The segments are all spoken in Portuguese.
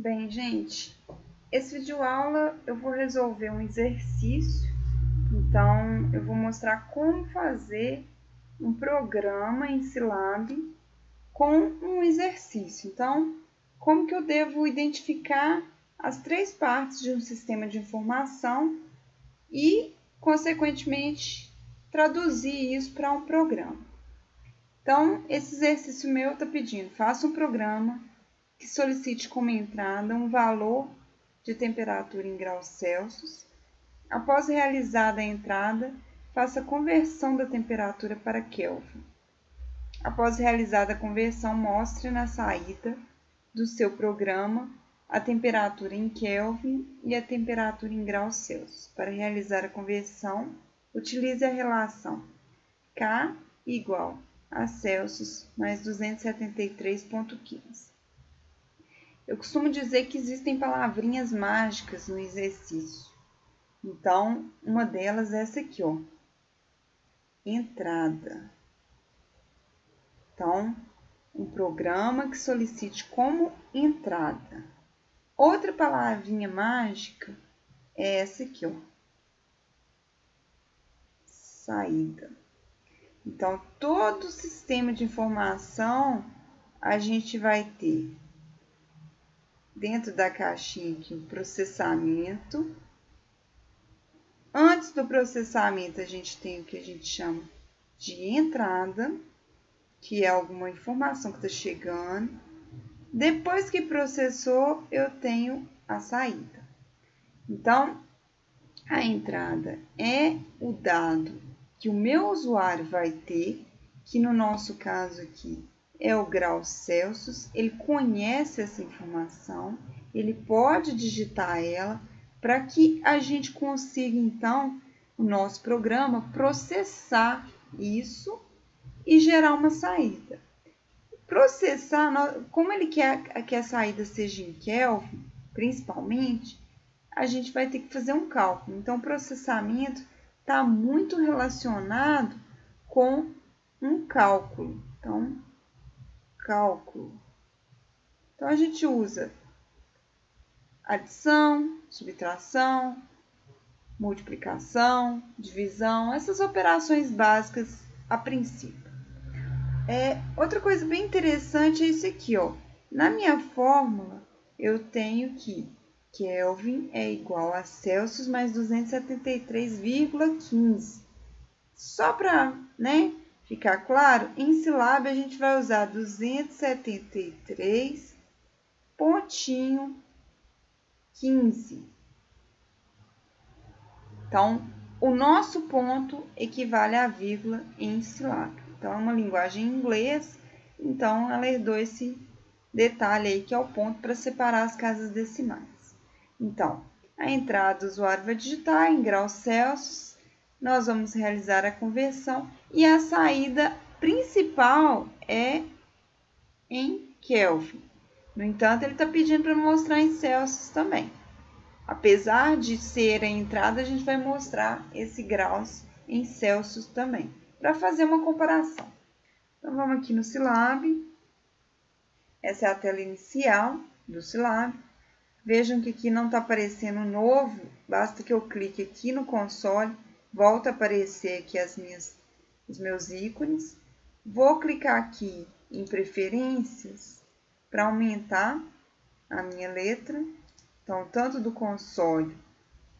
Bem, gente, esse vídeo aula eu vou resolver um exercício, então eu vou mostrar como fazer um programa em Scilab com um exercício. Então, como que eu devo identificar as três partes de um sistema de informação e, consequentemente, traduzir isso para um programa. Então, esse exercício meu está pedindo, faça um programa que solicite como entrada um valor de temperatura em graus Celsius. Após realizada a entrada, faça a conversão da temperatura para Kelvin. Após realizada a conversão, mostre na saída do seu programa a temperatura em Kelvin e a temperatura em graus Celsius. Para realizar a conversão, utilize a relação K igual a Celsius mais 273,15. Eu costumo dizer que existem palavrinhas mágicas no exercício. Então, uma delas é essa aqui, ó. Entrada. Então, um programa que solicite como entrada. Outra palavrinha mágica é essa aqui, ó. Saída. Então, todo sistema de informação a gente vai ter dentro da caixinha aqui o processamento. Antes do processamento, a gente tem o que a gente chama de entrada, que é alguma informação que está chegando. Depois que processou, eu tenho a saída. Então, a entrada é o dado que o meu usuário vai ter, que no nosso caso aqui é o grau Celsius. Ele conhece essa informação, ele pode digitar ela para que a gente consiga, então, o nosso programa processar isso e gerar uma saída. Processar, como ele quer que a saída seja em Kelvin, principalmente, a gente vai ter que fazer um cálculo. Então, o processamento está muito relacionado com um cálculo. Então, cálculo. Então, a gente usa adição, subtração, multiplicação, divisão, essas operações básicas a princípio. Outra coisa bem interessante é isso aqui, ó. Na minha fórmula, eu tenho que Kelvin é igual a Celsius mais 273,15. Só para, ficar claro, em Scilab a gente vai usar 273,15. Então, o nosso ponto equivale à vírgula em Scilab. Então, é uma linguagem em inglês, então ela herdou esse detalhe aí que é o ponto para separar as casas decimais. Então, a entrada do usuário vai digitar em graus Celsius, nós vamos realizar a conversão e a saída principal é em Kelvin. No entanto, ele está pedindo para mostrar em Celsius também. Apesar de ser a entrada, a gente vai mostrar esse graus em Celsius também, para fazer uma comparação. Então, vamos aqui no Scilab. Essa é a tela inicial do Scilab. Vejam que aqui não está aparecendo novo, basta que eu clique aqui no console, volta a aparecer aqui os meus ícones. Vou clicar aqui em preferências para aumentar a minha letra. Então, tanto do console,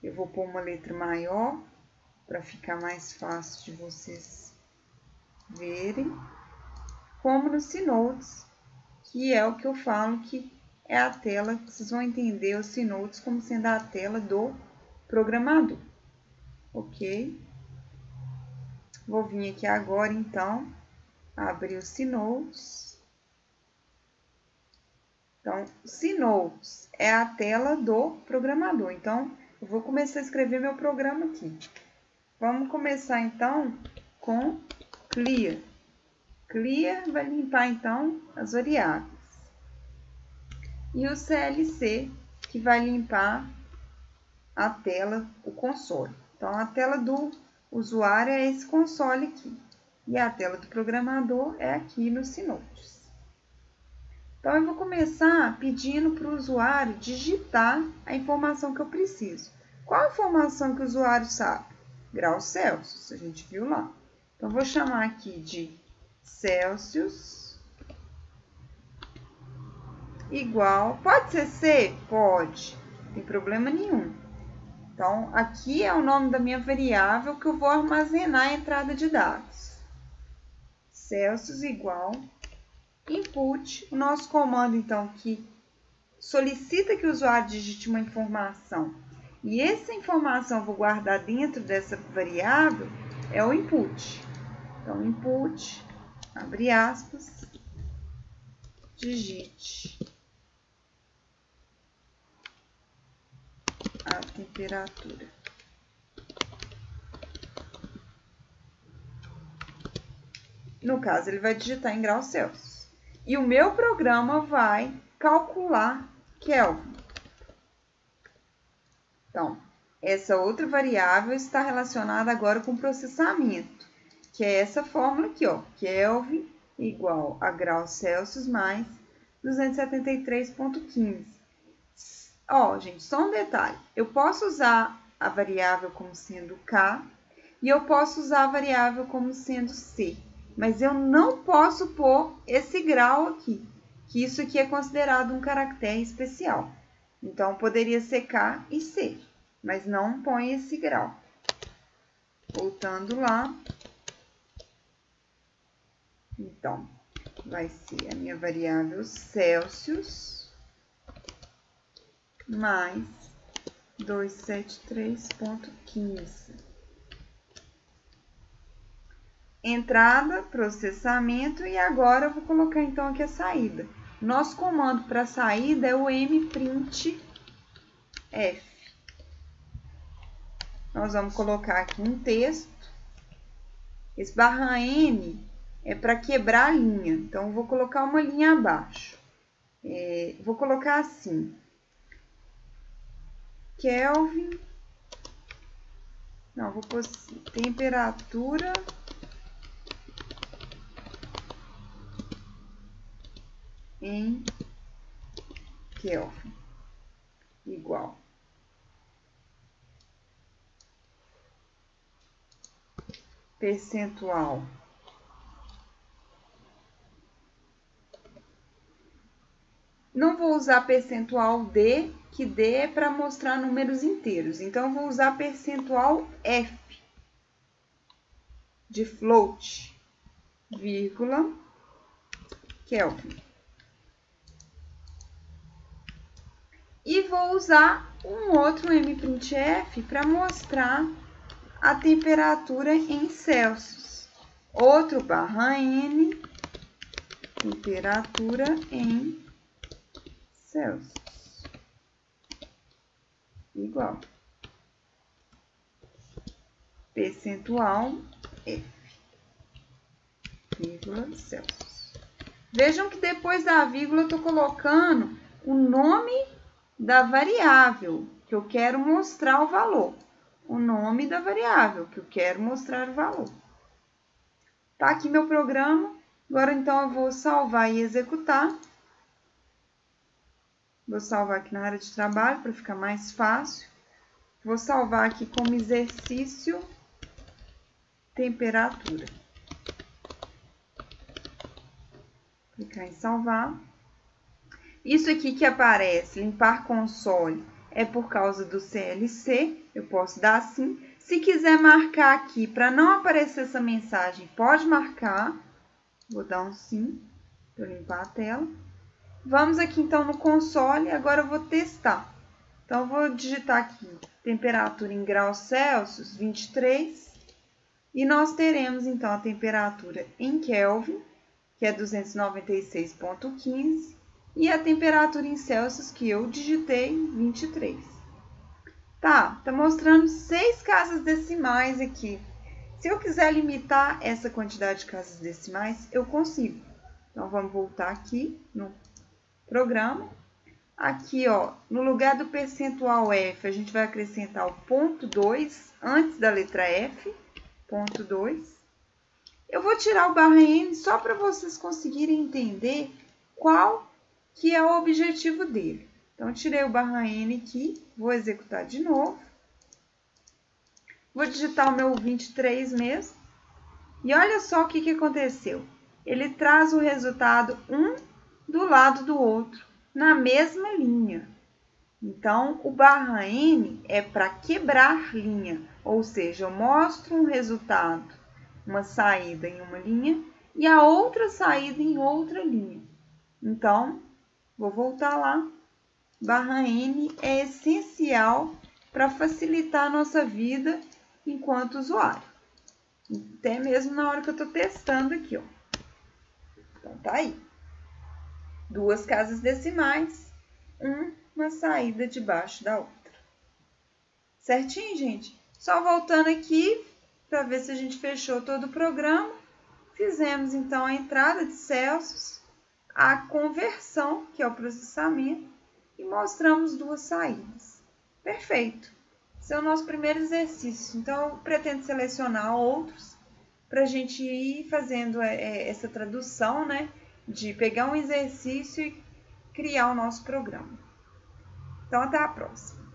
eu vou pôr uma letra maior, para ficar mais fácil de vocês verem, como no C-Notes, que é o que eu falo que é a tela, que vocês vão entender o C-Notes como sendo a tela do programador. Ok? Vou vir aqui agora, então, abrir o C-Notes. Então, C-Notes é a tela do programador. Então, eu vou começar a escrever meu programa aqui. Vamos começar, então, com clear. Clear vai limpar, então, as variáveis. E o CLC, que vai limpar a tela, o console. Então, a tela do usuário é esse console aqui. E a tela do programador é aqui no C-Notes. Então, eu vou começar pedindo para o usuário digitar a informação que eu preciso. Qual a informação que o usuário sabe? Graus Celsius, a gente viu lá. Então, eu vou chamar aqui de Celsius igual... Pode ser C? Pode, não tem problema nenhum. Então, aqui é o nome da minha variável que eu vou armazenar a entrada de dados. Celsius igual input, o nosso comando, então, que solicita que o usuário digite uma informação. E essa informação eu vou guardar dentro dessa variável, é o input. Então, input, abre aspas, digite a temperatura. No caso, ele vai digitar em graus Celsius. E o meu programa vai calcular Kelvin. Então, essa outra variável está relacionada agora com processamento, que é essa fórmula aqui, ó, Kelvin igual a graus Celsius mais 273,15. Ó, gente, só um detalhe. Eu posso usar a variável como sendo K e eu posso usar a variável como sendo C. Mas eu não posso pôr esse grau aqui, que isso aqui é considerado um caractere especial. Então, poderia ser K e C, mas não põe esse grau. Voltando lá. Então, vai ser a minha variável Celsius mais 273,15. Entrada, processamento e agora eu vou colocar então aqui a saída. Nosso comando para saída é o mprintf. Nós vamos colocar aqui um texto. Esse /n é para quebrar a linha, então eu vou colocar uma linha abaixo. Vou colocar assim: Kelvin, não, vou pôr assim, temperatura em Kelvin igual percentual não vou usar percentual D, que D é para mostrar números inteiros, então eu vou usar percentual F de float, vírgula, Kelvin. E vou usar um outro mprintf para mostrar a temperatura em Celsius. Outro /n, temperatura em Celsius. Igual. Percentual F, vírgula, Celsius. Vejam que depois da vírgula eu estou colocando o nome da variável que eu quero mostrar o valor. O nome da variável que eu quero mostrar o valor. Tá aqui meu programa. Agora, então, eu vou salvar e executar. Vou salvar aqui na área de trabalho para ficar mais fácil. Vou salvar aqui como exercício temperatura. Clicar em salvar. Isso aqui que aparece, limpar console, é por causa do CLC. Eu posso dar sim. Se quiser marcar aqui para não aparecer essa mensagem, pode marcar. Vou dar um sim para limpar a tela. Vamos aqui então no console. Agora eu vou testar. Então, eu vou digitar aqui temperatura em graus Celsius, 23. E nós teremos então a temperatura em Kelvin, que é 296,15. E a temperatura em Celsius, que eu digitei, 23. Tá mostrando 6 casas decimais aqui. Se eu quiser limitar essa quantidade de casas decimais, eu consigo. Então, vamos voltar aqui no programa. Aqui, ó, no lugar do percentual F, a gente vai acrescentar o ponto 2 antes da letra F, ponto 2. Eu vou tirar o /n só para vocês conseguirem entender qual que é o objetivo dele. Então, tirei o barra N aqui, vou executar de novo. Vou digitar o meu 23 mesmo. E olha só o que aconteceu. Ele traz o resultado um do lado do outro, na mesma linha. Então, o barra N é para quebrar linha, ou seja, eu mostro um resultado, uma saída em uma linha e a outra saída em outra linha. Então, vou voltar lá. Barra N é essencial para facilitar a nossa vida enquanto usuário. Até mesmo na hora que eu estou testando aqui, ó. Então, tá aí. 2 casas decimais, uma saída debaixo da outra. Certinho, gente? Só voltando aqui para ver se a gente fechou todo o programa. Fizemos, então, a entrada de Celsius, a conversão, que é o processamento, e mostramos 2 saídas. Perfeito. Esse é o nosso primeiro exercício. Então, eu pretendo selecionar outros para a gente ir fazendo essa tradução, né? De pegar um exercício e criar o nosso programa. Então, até a próxima.